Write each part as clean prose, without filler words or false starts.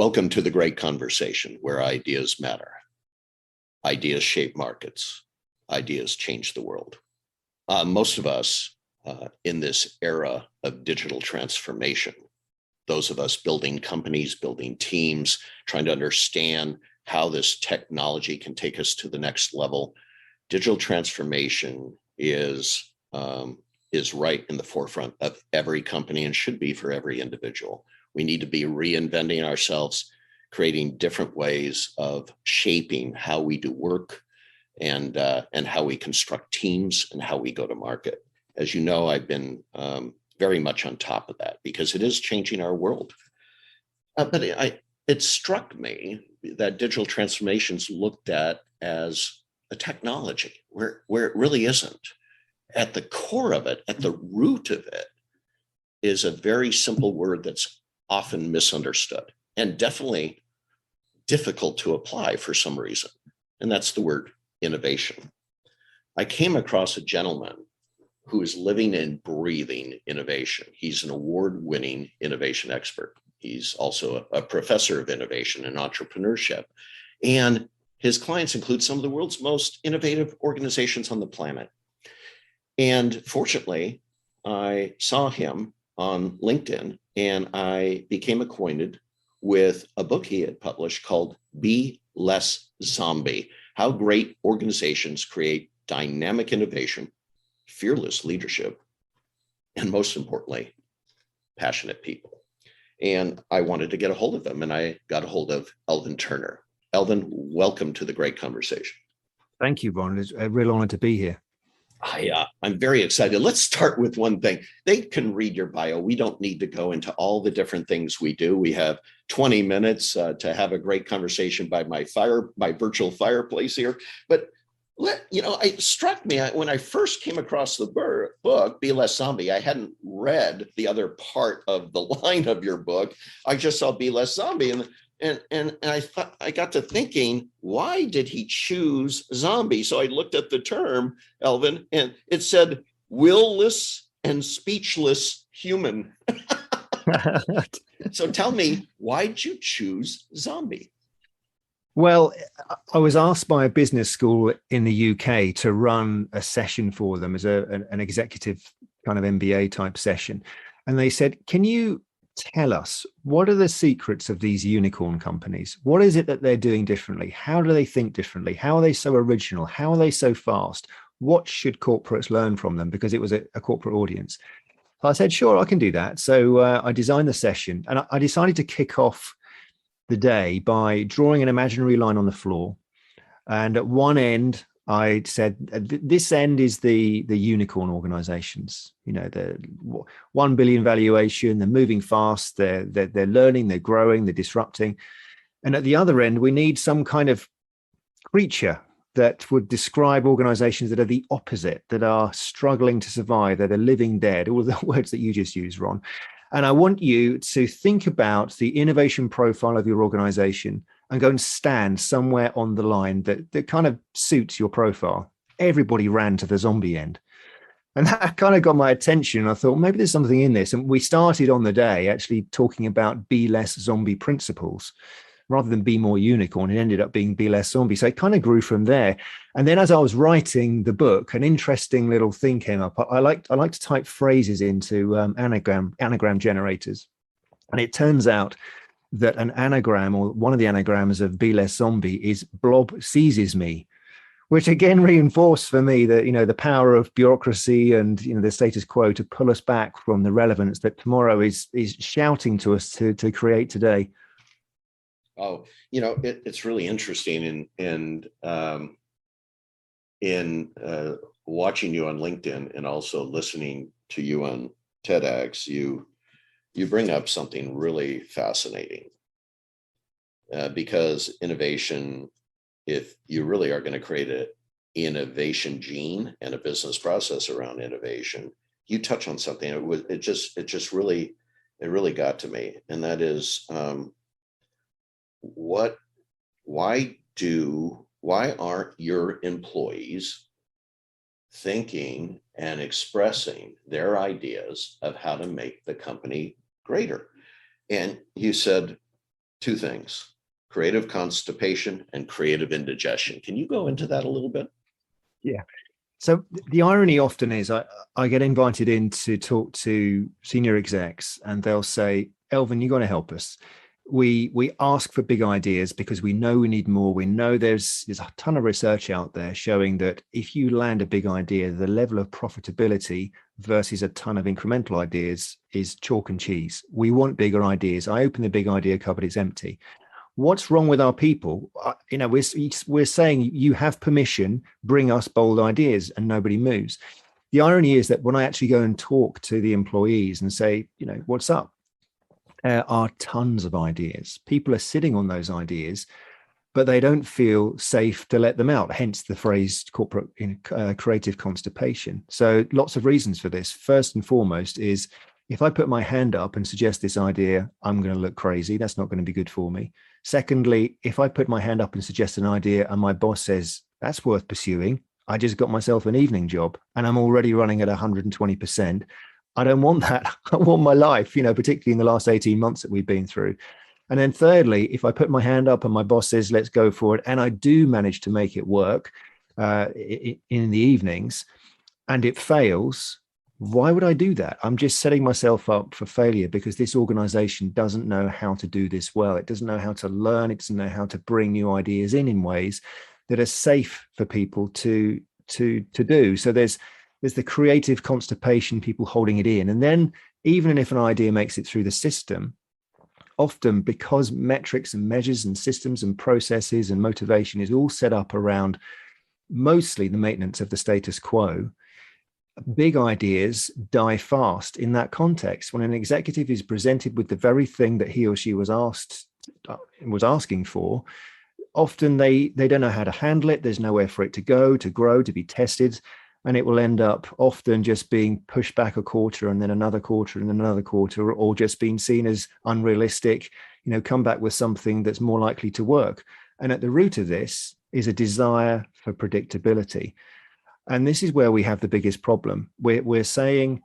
Welcome to the great conversation where ideas matter. Ideas shape markets. Ideas change the world. Most of us in this era of digital transformation, those of us building companies, building teams, trying to understand how this technology can take us to the next level, digital transformation is right in the forefront of every company and should be for every individual. We need to be reinventing ourselves, creating different ways of shaping how we do work and how we construct teams and how we go to market. As you know, I've been very much on top of that because it is changing our world. But it struck me that digital transformations looked at as a technology where it really isn't. At the core of it, at the root of it, is a very simple word that's often misunderstood and definitely difficult to apply for some reason. And that's the word innovation. I came across a gentleman who is living and breathing innovation. He's an award-winning innovation expert. He's also a professor of innovation and entrepreneurship. And his clients include some of the world's most innovative organizations on the planet. And fortunately, I saw him on LinkedIn and I became acquainted with a book he had published called Be Less Zombie: How Great Organizations Create Dynamic Innovation, Fearless Leadership, and most importantly, passionate people. And I wanted to get a hold of him and I got a hold of Elvin Turner. Elvin, welcome to the great conversation. Thank you, Ron. It's a real honor to be here. I'm very excited. Let's start with one thing. They can read your bio. We don't need to go into all the different things we do. We have 20 minutes to have a great conversation by my virtual fireplace here. But it struck me when I first came across the book, Be Less Zombie. I hadn't read the other part of the line of your book. I just saw Be Less Zombie, and I got to thinking, why did he choose zombie? So I looked at the term, Elvin, and it said will-less and speechless human. So tell me, why'd you choose zombie? Well, I was asked by a business school in the UK to run a session for them as an executive kind of MBA type session. And they said, can you tell us, what are the secrets of these unicorn companies? What is it that they're doing differently? How do they think differently? How are they so original? How are they so fast? What should corporates learn from them? Because it was a corporate audience. So I said, sure, I can do that. So I designed the session and I decided to kick off the day by drawing an imaginary line on the floor. And at one end, I said, this end is the unicorn organizations, the 1 billion valuation, they're moving fast, they're learning, they're growing, they're disrupting. And at the other end, we need some kind of creature that would describe organizations that are the opposite, that are struggling to survive, that are living dead, all of the words that you just used, Ron. And I want you to think about the innovation profile of your organization and go and stand somewhere on the line that kind of suits your profile. Everybody ran to the zombie end. And that kind of got my attention. I thought, maybe there's something in this. And we started on the day actually talking about be less zombie principles. Rather than be more unicorn, it ended up being be less zombie. So it kind of grew from there. And then as I was writing the book, an interesting little thing came up. I like to type phrases into anagram generators. And it turns out that an anagram, or one of the anagrams of be less zombie, is blob seizes me, which again reinforced for me that, the power of bureaucracy and, the status quo to pull us back from the relevance that tomorrow is shouting to us to create today. Oh, it's really interesting in watching you on LinkedIn and also listening to you on TEDx, you bring up something really fascinating because innovation, if you really are going to create an innovation gene and a business process around innovation, you touch on something. It really got to me, and that is why aren't your employees thinking and expressing their ideas of how to make the company greater? And you said, two things: creative constipation and creative indigestion. Can you go into that a little bit? Yeah. So the irony often is I get invited in to talk to senior execs and they'll say, Elvin, you got to help us. We ask for big ideas because we know we need more. We know there's a ton of research out there showing that if you land a big idea, the level of profitability versus a ton of incremental ideas is chalk and cheese. We want bigger ideas. I open the big idea cupboard, it's empty. What's wrong with our people? We're saying you have permission, bring us bold ideas, and nobody moves. The irony is that when I actually go and talk to the employees and say, what's up? There are tons of ideas. People are sitting on those ideas, but they don't feel safe to let them out. Hence the phrase corporate creative constipation. So lots of reasons for this. First and foremost is if I put my hand up and suggest this idea, I'm going to look crazy. That's not going to be good for me. Secondly, if I put my hand up and suggest an idea and my boss says, that's worth pursuing, I just got myself an evening job and I'm already running at 120%. I don't want that. I want my life, particularly in the last 18 months that we've been through. And then thirdly, if I put my hand up and my boss says, let's go for it, and I do manage to make it work in the evenings and it fails, why would I do that? I'm just setting myself up for failure because this organization doesn't know how to do this well. It doesn't know how to learn. It doesn't know how to bring new ideas in ways that are safe for people to do. So there's the creative constipation, people holding it in. And then even if an idea makes it through the system, often because metrics and measures and systems and processes and motivation is all set up around mostly the maintenance of the status quo, big ideas die fast in that context. When an executive is presented with the very thing that he or she was asking for, often they don't know how to handle it. There's nowhere for it to go, to grow, to be tested. And it will end up often just being pushed back a quarter and then another quarter and another quarter, or just being seen as unrealistic, come back with something that's more likely to work. And at the root of this is a desire for predictability. And this is where we have the biggest problem. We're saying,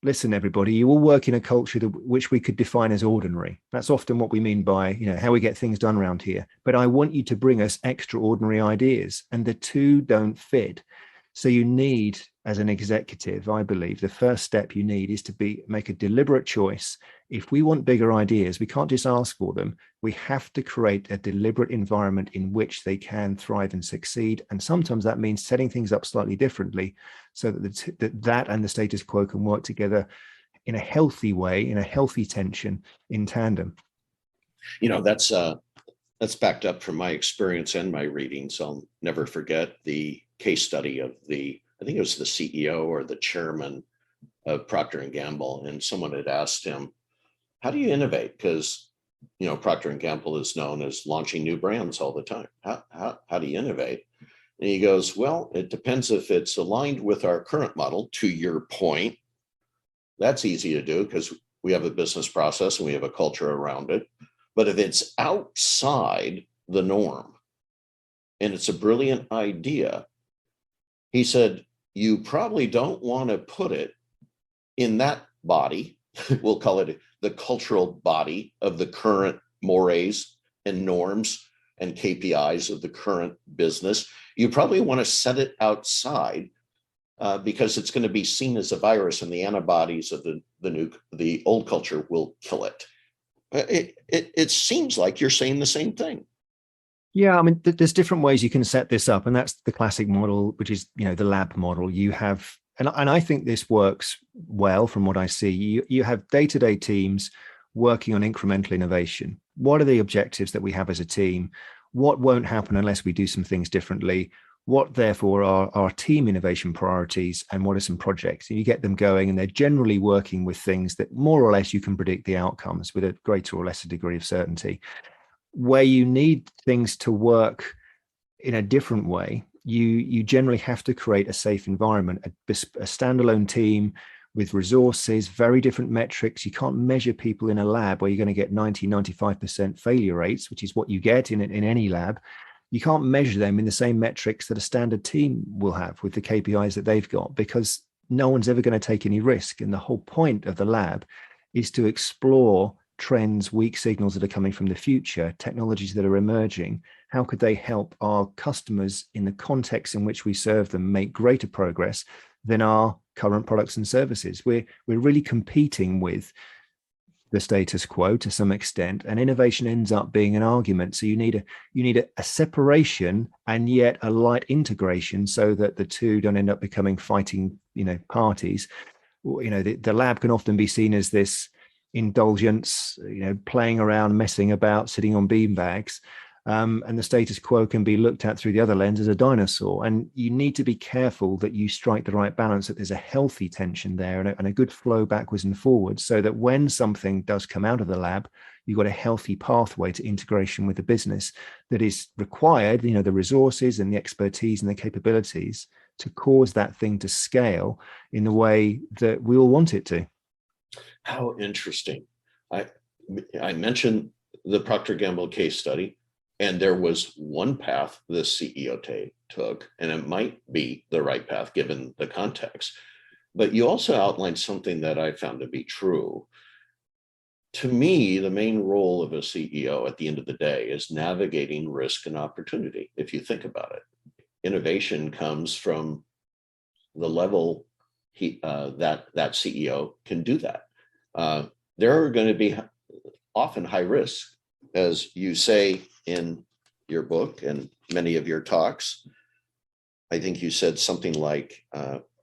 listen, everybody, you all work in a culture which we could define as ordinary. That's often what we mean by, how we get things done around here. But I want you to bring us extraordinary ideas, and the two don't fit. So you need, as an executive, I believe, the first step you need is to make a deliberate choice. If we want bigger ideas, we can't just ask for them. We have to create a deliberate environment in which they can thrive and succeed. And sometimes that means setting things up slightly differently so that that and the status quo can work together in a healthy way, in a healthy tension, in tandem. That's backed up from my experience and my readings. I'll never forget the case study of I think it was the CEO or the chairman of Procter & Gamble. And someone had asked him, how do you innovate? Because, Procter & Gamble is known as launching new brands all the time. How do you innovate? And he goes, well, it depends if it's aligned with our current model. To your point, that's easy to do because we have a business process and we have a culture around it. But if it's outside the norm and it's a brilliant idea, he said, you probably don't want to put it in that body. We'll call it the cultural body of the current mores and norms and KPIs of the current business. You probably want to set it outside because it's going to be seen as a virus, and the antibodies of the old culture will kill it. It seems like you're saying the same thing. Yeah, I mean, there's different ways you can set this up, and that's the classic model, which is the lab model. You have, and I think this works well from what I see. You have day-to-day teams working on incremental innovation. What are the objectives that we have as a team? What won't happen unless we do some things differently? What, therefore, are our team innovation priorities, and what are some projects? And you get them going, and they're generally working with things that more or less you can predict the outcomes with a greater or lesser degree of certainty. Where you need things to work in a different way, you generally have to create a safe environment, a standalone team with resources, very different metrics. You can't measure people in a lab where you're going to get 90-95% failure rates, which is what you get in any lab. You can't measure them in the same metrics that a standard team will have with the KPIs that they've got, because no one's ever going to take any risk. And the whole point of the lab is to explore trends, weak signals that are coming from the future, technologies that are emerging, how could they help our customers in the context in which we serve them make greater progress than our current products and services? We're really competing with the status quo to some extent, and innovation ends up being an argument. So you need a separation and yet a light integration, so that the two don't end up becoming fighting, parties. The lab can often be seen as this indulgence, playing around, messing about, sitting on beanbags. And the status quo can be looked at through the other lens as a dinosaur. And you need to be careful that you strike the right balance, that there's a healthy tension there and a good flow backwards and forwards, so that when something does come out of the lab, you've got a healthy pathway to integration with the business that is required, the resources and the expertise and the capabilities to cause that thing to scale in the way that we all want it to. How interesting. I mentioned the Procter & Gamble case study. And there was one path the CEO took, and it might be the right path given the context. But you also outlined something that I found to be true. To me, the main role of a CEO at the end of the day is navigating risk and opportunity, if you think about it. Innovation comes from the level that CEO can do that. There are going to be often high risk, as you say in your book and many of your talks. I think you said something like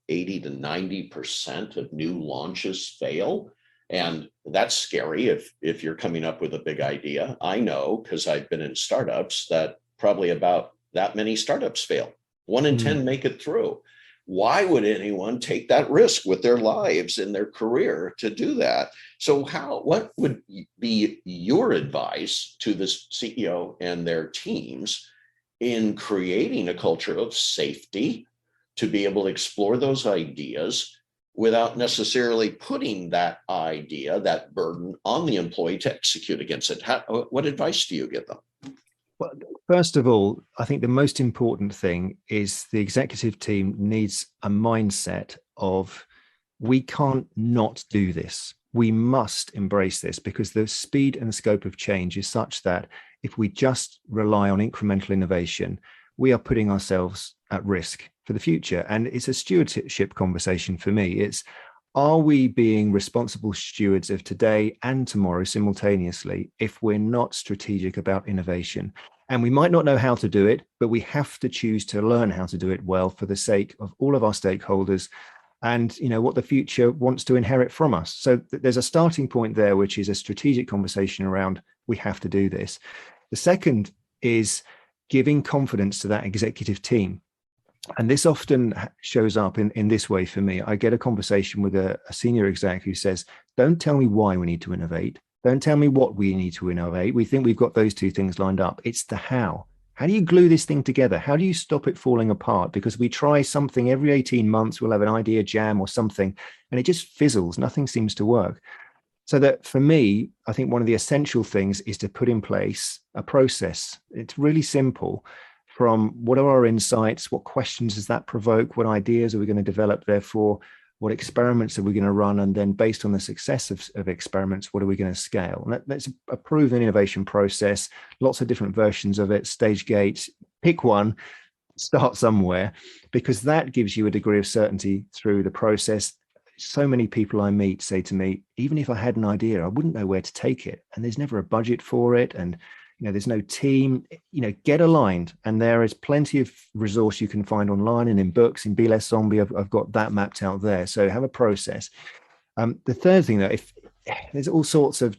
80 to 90% of new launches fail. And that's scary if you're coming up with a big idea. I know, because I've been in startups, that probably about that many startups fail. 1 in 10 make it through. Why would anyone take that risk with their lives and their career to do that? So what would be your advice to the CEO and their teams in creating a culture of safety to be able to explore those ideas without necessarily putting that idea, that burden on the employee to execute against it? What advice do you give them? Well, first of all, I think the most important thing is the executive team needs a mindset of, we can't not do this. We must embrace this, because the speed and scope of change is such that if we just rely on incremental innovation, we are putting ourselves at risk for the future. And it's a stewardship conversation for me. It's, are we being responsible stewards of today and tomorrow simultaneously if we're not strategic about innovation? And we might not know how to do it, but we have to choose to learn how to do it well for the sake of all of our stakeholders and what the future wants to inherit from us. So there's a starting point there, which is a strategic conversation around, we have to do this. The second is giving confidence to that executive team. And this often shows up in this way for me. I get a conversation with a senior exec who says, don't tell me why we need to innovate. Don't tell me what we need to innovate. We think we've got those two things lined up. It's the how. How do you glue this thing together? How do you stop it falling apart? Because we try something every 18 months, we'll have an idea jam or something, and it just fizzles. Nothing seems to work. So that for me, I think one of the essential things is to put in place a process. It's really simple. From what are our insights? What questions does that provoke? What ideas are we going to develop? Therefore, what experiments are we going to run? And then based on the success of experiments, what are we going to scale? And that's a proven innovation process, lots of different versions of it, stage gates, pick one, start somewhere, because that gives you a degree of certainty through the process. So many people I meet say to me, even if I had an idea, I wouldn't know where to take it. And there's never a budget for it. And there's no team, get aligned. And there is plenty of resource you can find online and in books. In Be Less Zombie, I've got that mapped out there. So have a process. The third thing, though, if there's all sorts of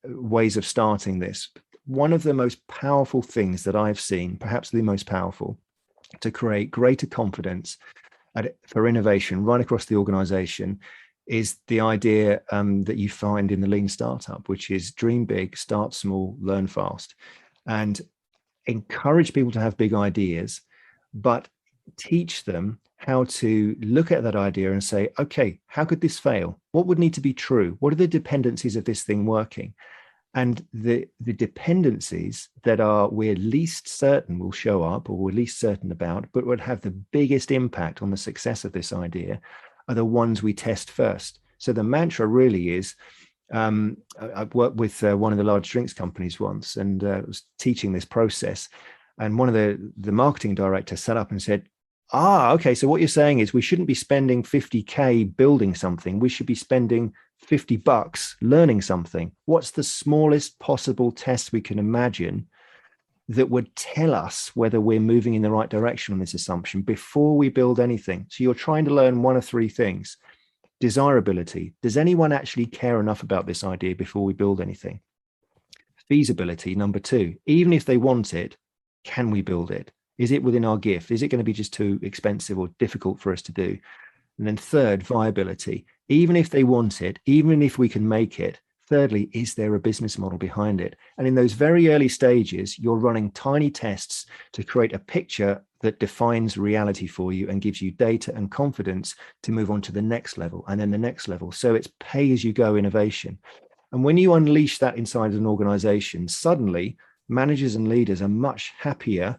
ways of starting this, one of the most powerful things that I've seen, perhaps the most powerful, to create greater confidence for innovation right across the organization, is the idea that you find in the lean startup, which is dream big, start small, learn fast, and encourage people to have big ideas, but teach them how to look at that idea and say, okay, how could this fail? What would need to be true? What are the dependencies of this thing working? And the dependencies that we're least certain will show up, or we're least certain about, but would have the biggest impact on the success of this idea, are the ones we test first. So the mantra really is, I worked with one of the large drinks companies once, and was teaching this process. And one of the marketing director sat up and said, okay, so what you're saying is we shouldn't be spending 50K building something. We should be spending $50 learning something. What's the smallest possible test we can imagine that would tell us whether we're moving in the right direction on this assumption before we build anything? So you're trying to learn one of three things. Desirability. Does anyone actually care enough about this idea before we build anything? Feasibility, number two. Even if they want it, can we build it? Is it within our gift? Is it going to be just too expensive or difficult for us to do? And then third, viability. Even if they want it, even if we can make it, thirdly, is there a business model behind it? And in those very early stages, you're running tiny tests to create a picture that defines reality for you and gives you data and confidence to move on to the next level and then the next level. So it's pay-as-you-go innovation. And when you unleash that inside an organization, suddenly managers and leaders are much happier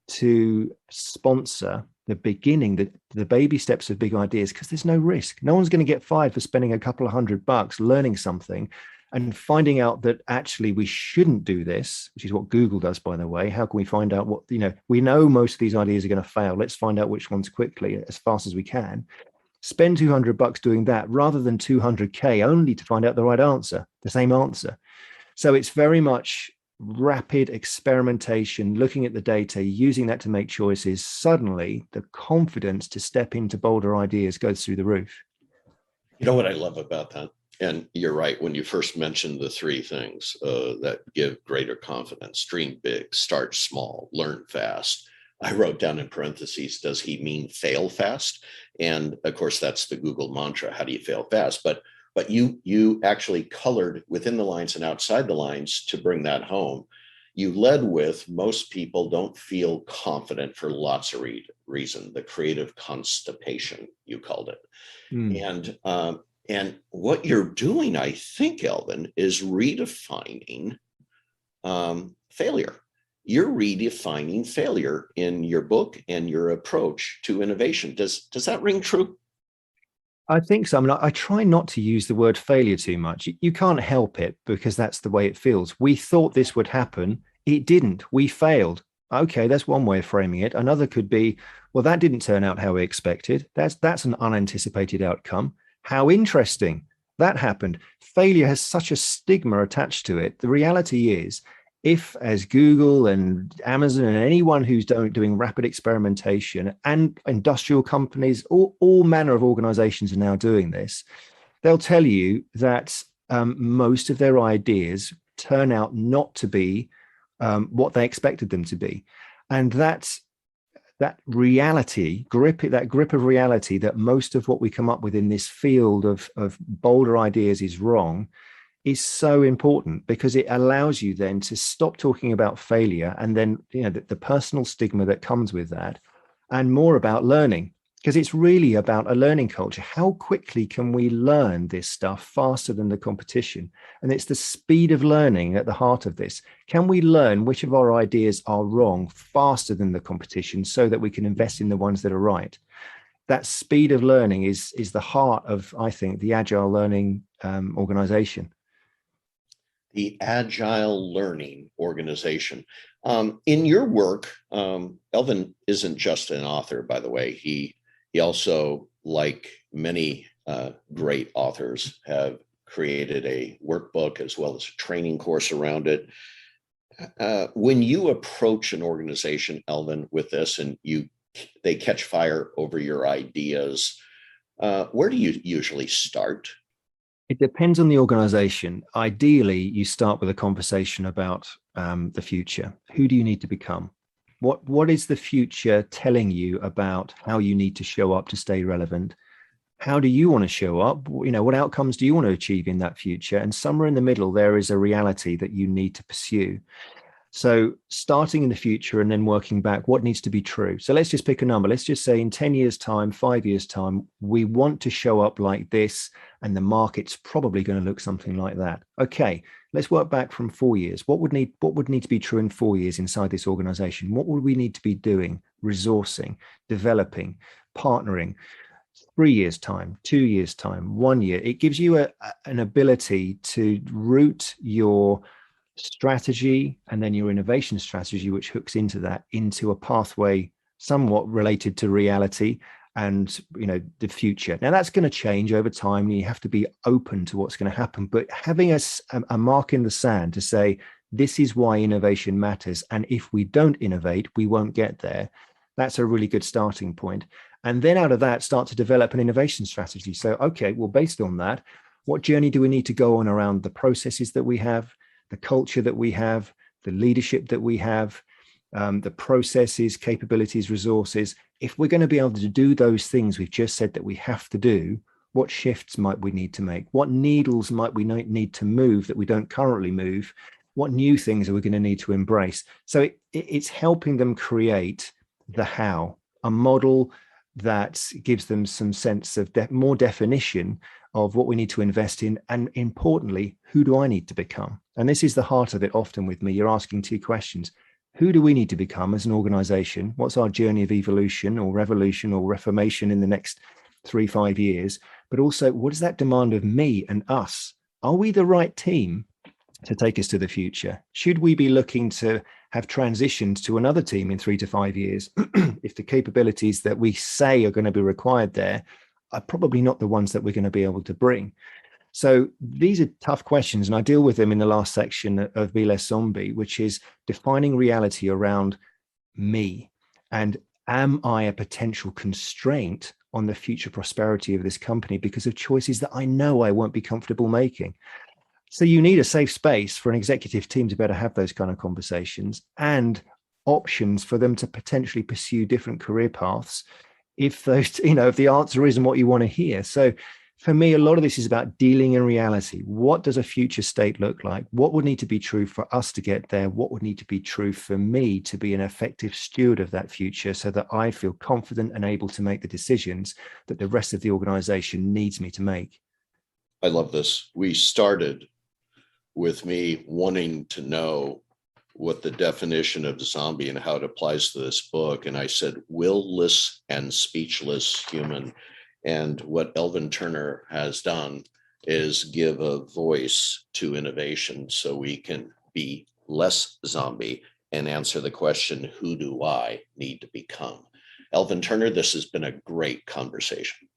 to sponsor the beginning, the baby steps of big ideas, because there's no risk. No one's going to get fired for spending a couple of $100 learning something and finding out that actually we shouldn't do this, which is what Google does, by the way. How can we find out what, we know most of these ideas are going to fail. Let's find out which ones quickly, as fast as we can. Spend $200 doing that rather than 200K only to find out the right answer, the same answer. So it's very much rapid experimentation, looking at the data, using that to make choices. Suddenly the confidence to step into bolder ideas goes through the roof. You know what I love about that? And you're right, when you first mentioned the three things that give greater confidence: dream big, start small, learn fast. I wrote down in parentheses, does he mean fail fast? And of course, that's the Google mantra. How do you fail fast? But you actually colored within the lines and outside the lines to bring that home. You led with, most people don't feel confident for lots of reason. The creative constipation, you called it. And what you're doing, I think, Elvin, is redefining failure. You're redefining failure in your book and your approach to innovation. Does that ring true? I think so. I mean, I try not to use the word failure too much. You can't help it because that's the way it feels. We thought this would happen. It didn't. We failed. Okay, that's one way of framing it. Another could be, well, that didn't turn out how we expected. That's an unanticipated outcome. How interesting. That happened. Failure has such a stigma attached to it. The reality is, if, as Google and Amazon and anyone who's doing rapid experimentation, and industrial companies, all manner of organizations are now doing this, they'll tell you that most of their ideas turn out not to be what they expected them to be. And that grip of reality, that most of what we come up with in this field of bolder ideas is wrong, is so important, because it allows you then to stop talking about failure and then the personal stigma that comes with that, and more about learning, because it's really about a learning culture. How quickly can we learn this stuff faster than the competition? And it's the speed of learning at the heart of this. Can we learn which of our ideas are wrong faster than the competition so that we can invest in the ones that are right? That speed of learning is the heart of, I think, the agile learning organization. The agile learning organization. In your work, Elvin isn't just an author, by the way. He also, like many great authors, have created a workbook as well as a training course around it. When you approach an organization, Elvin, with this, and they catch fire over your ideas, where do you usually start? It depends on the organization. Ideally, you start with a conversation about the future. Who do you need to become? What is the future telling you about how you need to show up to stay relevant? How do you want to show up? What outcomes do you want to achieve in that future? And somewhere in the middle, there is a reality that you need to pursue. So starting in the future and then working back, what needs to be true? So let's just pick a number. Let's just say in 10 years' time, 5 years' time, we want to show up like this, and the market's probably going to look something like that. Okay, let's work back from 4 years. What would need to be true in 4 years inside this organization? What would we need to be doing, resourcing, developing, partnering? 3 years' time, 2 years' time, 1 year. It gives you an ability to root your strategy and then your innovation strategy, which hooks into that, into a pathway somewhat related to reality and the future. Now that's going to change over time, and you have to be open to what's going to happen. But having a mark in the sand to say this is why innovation matters, and if we don't innovate, we won't get there. That's a really good starting point. And then out of that, start to develop an innovation strategy. So, okay, well, based on that, what journey do we need to go on around the processes that we have, the culture that we have, the leadership that we have, the processes, capabilities, resources? If we're going to be able to do those things we've just said that we have to do, what shifts might we need to make? What needles might we need to move that we don't currently move? What new things are we going to need to embrace? So it's helping them create the how, a model that gives them some sense of more definition of what we need to invest in, and importantly, who do I need to become? And this is the heart of it often with me. You're asking two questions. Who do we need to become as an organization? What's our journey of evolution or revolution or reformation in the next 3-5 years? But also, what does that demand of me and us? Are we the right team to take us to the future? Should we be looking to have transitioned to another team in 3 to 5 years if the capabilities that we say are going to be required there are probably not the ones that we're going to be able to bring? So these are tough questions, and I deal with them in the last section of Be Less Zombie, which is defining reality around me. And am I a potential constraint on the future prosperity of this company because of choices that I know I won't be comfortable making? So you need a safe space for an executive team to better have those kind of conversations, and options for them to potentially pursue different career paths if those, if the answer isn't what you want to hear. So for me, a lot of this is about dealing in reality. What does a future state look like? What would need to be true for us to get there? What would need to be true for me to be an effective steward of that future, so that I feel confident and able to make the decisions that the rest of the organization needs me to make? I love this. We started with me wanting to know what the definition of zombie and how it applies to this book. And I said, will-less and speechless human. And what Elvin Turner has done is give a voice to innovation so we can be less zombie and answer the question, who do I need to become? Elvin Turner, this has been a great conversation.